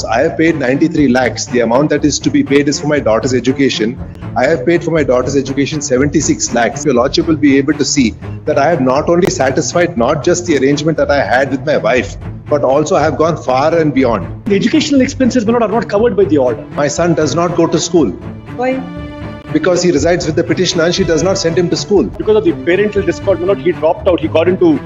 I have paid 93 lakhs. The amount that is to be paid is for my daughter's education. I have paid for my daughter's education 76 lakhs. Your Lordship will be able to see that I have not only satisfied not just the arrangement that I had with my wife, but also I have gone far and beyond. The educational expenses are not covered by the order. My son does not go to school. Why? Because he resides with the petitioner and she does not send him to school. Because of the parental discord, he dropped out. He got into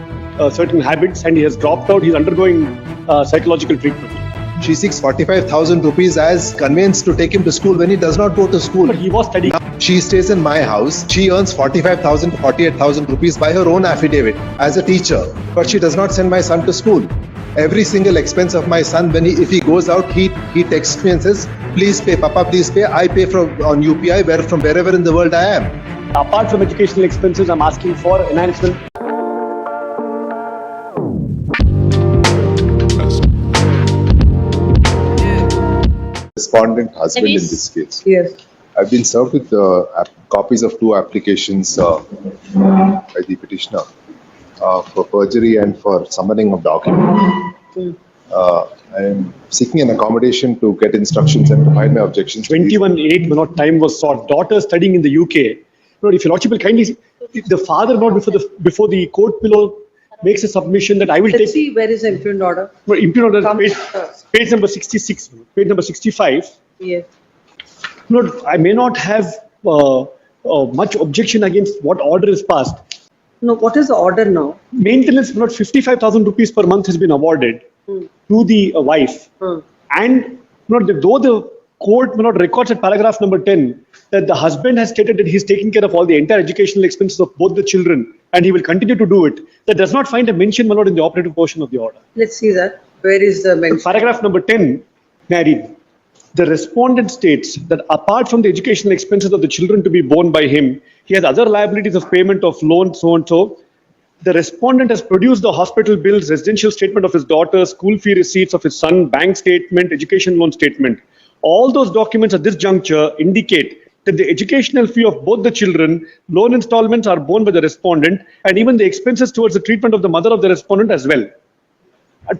certain habits and he has dropped out. He's undergoing psychological treatment. She seeks 45,000 rupees as conveyance to take him to school when he does not go to school. But he was studying. She stays in my house. She earns 45,000 to 48,000 rupees by her own affidavit as a teacher. But she does not send my son to school. Every single expense of my son, if he goes out, he texts me and says, please pay, Papa, please pay. I pay on UPI from wherever in the world I am. Apart from educational expenses, I'm asking for enhancement. Respondent husband in this case. Yes. I've been served with copies of 2 applications by the petitioner for perjury and for summoning of documents. I am seeking an accommodation to get instructions and to find my objections. 21/8 time was sought. Daughter studying in the UK. If your Lordship will kindly see, the father before the court below makes a submission that I will Let's take. see where is the impugned order. No, impugned order, Come page, first. page number 66, page number 65. Yes. No, I may not have much objection against what order is passed. No, what is the order now? Maintenance, 55,000 rupees per month has been awarded to the wife. And though the court records at paragraph number 10 that the husband has stated that he's taking care of all the entire educational expenses of both the children and he will continue to do it, that does not find a mention in the operative portion of the order. Let's see that. Where is the mention? Paragraph number 10, may I read? The respondent states that apart from the educational expenses of the children to be borne by him, he has other liabilities of payment of loans, so and so. The respondent has produced the hospital bills, residential statement of his daughter, school fee receipts of his son, bank statement, education loan statement. All those documents at this juncture indicate that the educational fee of both the children, loan installments are borne by the respondent, and even the expenses towards the treatment of the mother of the respondent as well. At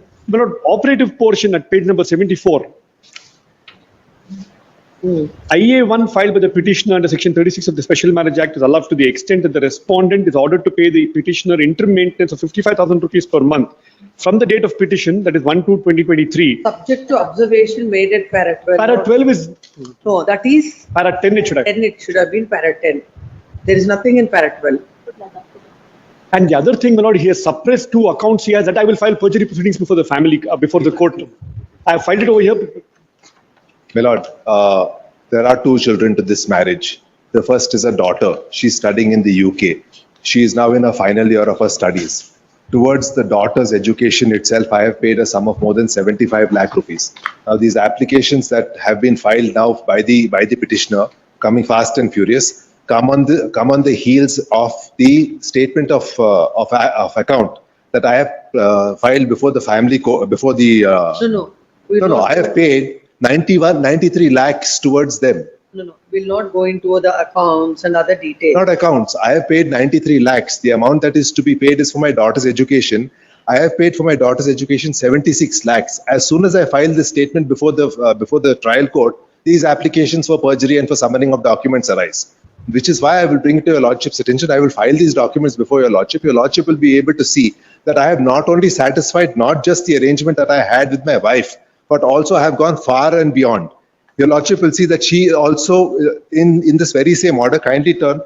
operative portion at page number 74. IA1 filed by the petitioner under section 36 of the Special Marriage Act is allowed to the extent that the respondent is ordered to pay the petitioner interim maintenance of 55,000 rupees per month from the date of petition, that is 1/2/2023. Subject to observation made at para 12. Para 12 is... No, that is... Para 10 it should have. 10 it should have been para 10. There is nothing in para 12. And the other thing, he has suppressed 2 accounts he has that I will file perjury proceedings before the family, before the court. I have filed it over here. My lord, there are 2 children to this marriage. The first is a daughter. She's studying in the UK. She is now in her final year of her studies. Towards the daughter's education itself, I have paid a sum of more than 75 lakh rupees. Now, these applications that have been filed now by the petitioner, coming fast and furious, come on the heels of the statement of account that I have filed before the family before the. No. I have paid 93 lakhs towards them. No. We'll not go into the accounts and other details. Not accounts. I have paid 93 lakhs. The amount that is to be paid is for my daughter's education. I have paid for my daughter's education 76 lakhs. As soon as I filed this statement before the trial court, these applications for perjury and for summoning of documents arise. Which is why I will bring it to your Lordship's attention. I will file these documents before your Lordship. Your Lordship will be able to see that I have not only satisfied not just the arrangement that I had with my wife, but also have gone far and beyond. Your Lordship will see that she also, in this very same order, kindly turn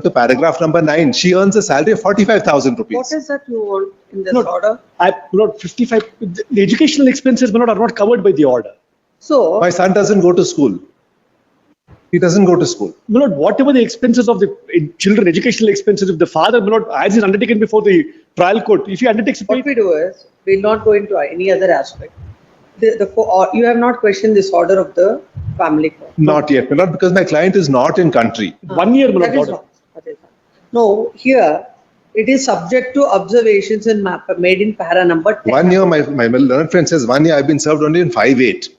to paragraph number 9. She earns a salary of 45,000 rupees. What is that you want in this order? 55. The educational expenses are not covered by the order. So my son doesn't go to school. He doesn't go to school. Whatever the expenses of the children, educational expenses, if the father, as is undertaken before the trial court, if he undertakes to pay. What we do is, we'll not go into any other aspect. You have not questioned this order of the family court. Not yet, not because my client is not in country. 1 year, that is wrong. No, here it is subject to observations and made in para number 10. 1 year, my learned friend says 1 year. I've been served only in 5/8.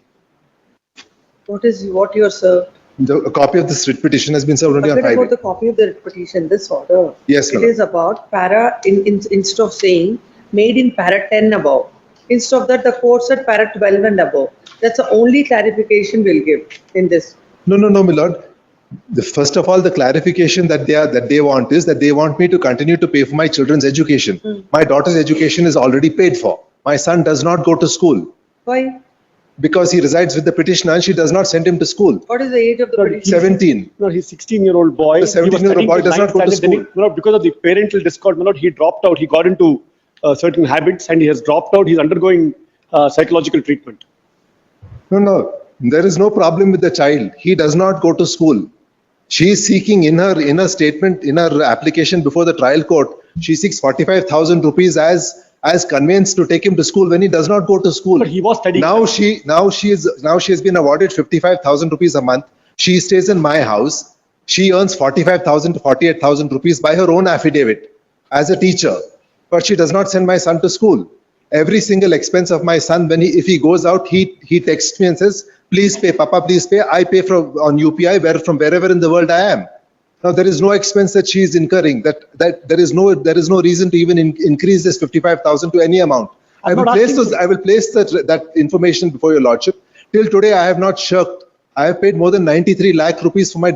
What you are served? A copy of this writ petition has been served only on 5/8. About the copy of the writ petition, this order. Yes, it is about para instead of saying made in para 10 above. Instead of that, the court said para 12 and above. That's the only clarification we'll give in this. No, my lord. First of all, the clarification that they want is that they want me to continue to pay for my children's education. My daughter's education is already paid for. My son does not go to school Why? because he resides with the petitioner and she does not send him to school. What is the age of the petitioner? 17. No, he's 16-year-old boy. The 17-year-old boy does not go to school. Because of the parental discord, he dropped out. He got into certain habits and he has dropped out. He's undergoing psychological treatment. No. There is no problem with the child. He does not go to school. She is seeking in her statement, in her application before the trial court, she seeks 45,000 rupees as conveyance to take him to school when he does not go to school. But he was studying. Now she has been awarded 55,000 rupees a month. She stays in my house. She earns 45,000 to 48,000 rupees by her own affidavit as a teacher. But she does not send my son to school. Every single expense of my son, if he goes out, he texts me and says, "Please pay, Papa, please pay." I pay on UPI from wherever in the world I am. Now there is no expense that she is incurring. That there is no reason to even increase this 55,000 to any amount. I will place that information before your lordship. Till today, I have not shirked. I have paid more than 93 lakh rupees for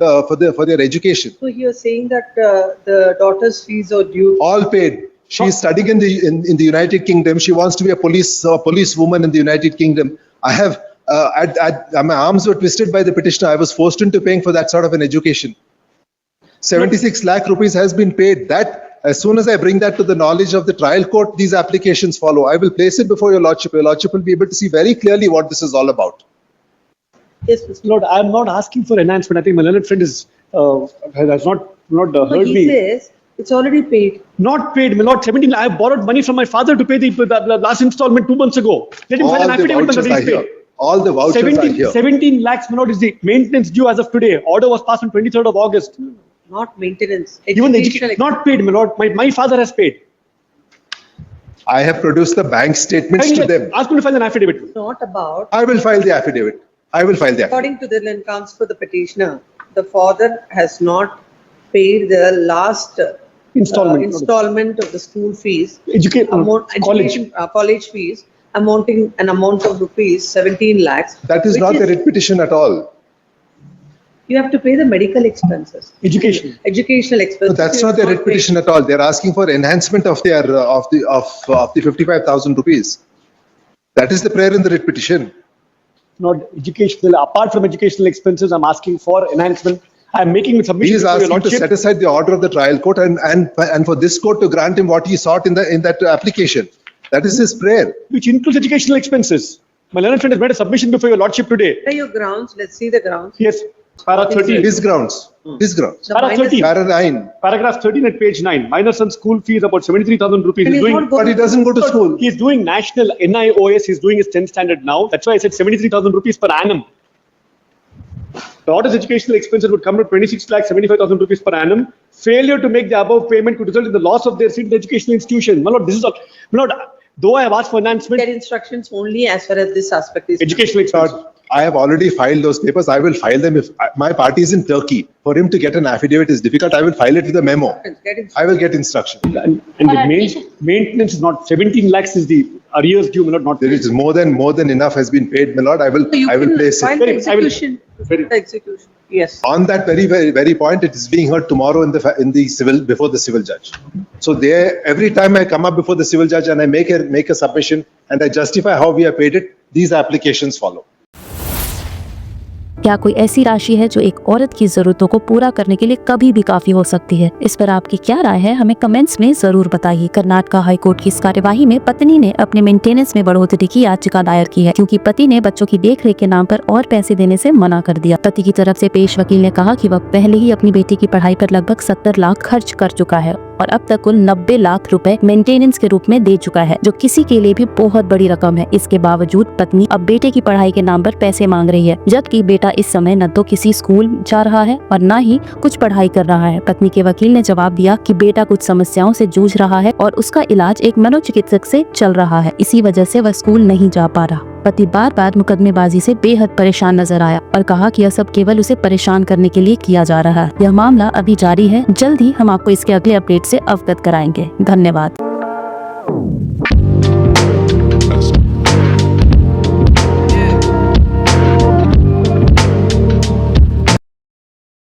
their education. So you are saying that the daughter's fees are due? All paid. She is studying in the United Kingdom. She wants to be a policewoman in the United Kingdom. I have my arms were twisted by the petitioner. I was forced into paying for that sort of an education. 76 lakh rupees has been paid. That as soon as I bring that to the knowledge of the trial court, these applications follow. I will place it before your lordship. Your lordship will be able to see very clearly what this is all about. Yes, Mr. Lord, I am not asking for enhancement. I think my learned friend has not heard He me. says it's already paid. Not paid, my lord. 17. I have borrowed money from my father to pay the last installment 2 months ago. Let him file an affidavit that he's paid. All the vouchers are here. 17 lakhs, my lord, is the maintenance due as of today. Order was passed on 23rd of August. Not maintenance. Even the Educational not paid, my lord. My father has paid. I have produced the bank statements to them. Ask me to file an affidavit. Not about. I will file the affidavit. According to the counsel for the petitioner, the father has not paid the last installment of the school fees, college fees, amounting an amount of rupees 17 lakhs. That is not the writ petition at all. You have to pay the medical expenses. Educational expenses. No, that's not the writ petition at all. They're asking for enhancement of their of the 55,000 rupees. That is the prayer in the writ petition. Not educational. Apart from educational expenses, I'm asking for enhancement. I'm making submission. He is asking to set aside the order of the trial court and for this court to grant him what he sought in that application. That is his prayer. Which includes educational expenses. My learned friend has made a submission before your lordship today. What are your grounds? Let's see the grounds. Yes. Para 13. His grounds. Para 13. Para 9. Paragraph 13 at page 9. Minor son school fees about 73,000 rupees. But he doesn't go to school. He's doing national NIOS. He's doing his 10th standard now. That's why I said 73,000 rupees per annum. The daughter's educational expenses would come to 26 lakh 75,000 rupees per annum. Failure to make the above payment could result in the loss of their seat in the educational institution. My lord, this is all. My lord, though I have asked for enhancement. Get instructions only as far as this aspect is. Educational expenses. I have already filed those papers. I will file them if my party is in Turkey. For him to get an affidavit is difficult. I will file it with a memo. I will get instruction. And the maintenance is not 17 lakhs is the arrears due, my lord. Not there is more than enough has been paid, my lord. I will place file it. the execution. The execution. Yes. On that very point, it is being heard tomorrow in the civil before the civil judge. So every time I come up before the civil judge and I make a submission and I justify how we have paid it, these applications follow. क्या कोई ऐसी राशि है जो एक औरत की जरूरतों को पूरा करने के लिए कभी भी काफी हो सकती है? इस पर आपकी क्या राय है, हमें कमेंट्स में जरूर बताइए। कर्नाटका हाई कोर्ट की इस कार्यवाही में पत्नी ने अपने मेंटेनेंस में बढ़ोतरी की याचिका दायर की है, क्योंकि पति ने बच्चों की देखरेख के नाम पर और पैसे देने से मना कर दिया। पति की तरफ से पेश वकील ने कहा कि वह पहले ही अपनी बेटी की पढ़ाई पर लगभग 70 लाख खर्च कर चुका है और अब तक कुल 90 लाख रुपए मेंटेनेंस के रूप में दे चुका है, जो किसी के लिए भी बहुत बड़ी रकम है। इसके बावजूद पत्नी अब बेटे की पढ़ाई के नाम पर पैसे मांग रही है, जबकि बेटा इस समय न तो किसी स्कूल जा रहा है और न ही कुछ पढ़ाई कर रहा है। पत्नी के वकील ने जवाब दिया कि बेटा कुछ समस्याओं से जूझ रहा है और उसका इलाज एक मनोचिकित्सक से चल रहा है, इसी वजह से वह स्कूल नहीं जा पा रहा। पति बार मुकदमेबाजी से बेहद परेशान नजर आया और कहा कि यह सब केवल उसे परेशान करने के लिए किया जा रहा है। यह मामला अभी जारी है, जल्द ही हम आपको इसके अगले अपडेट से अवगत कराएंगे। धन्यवाद।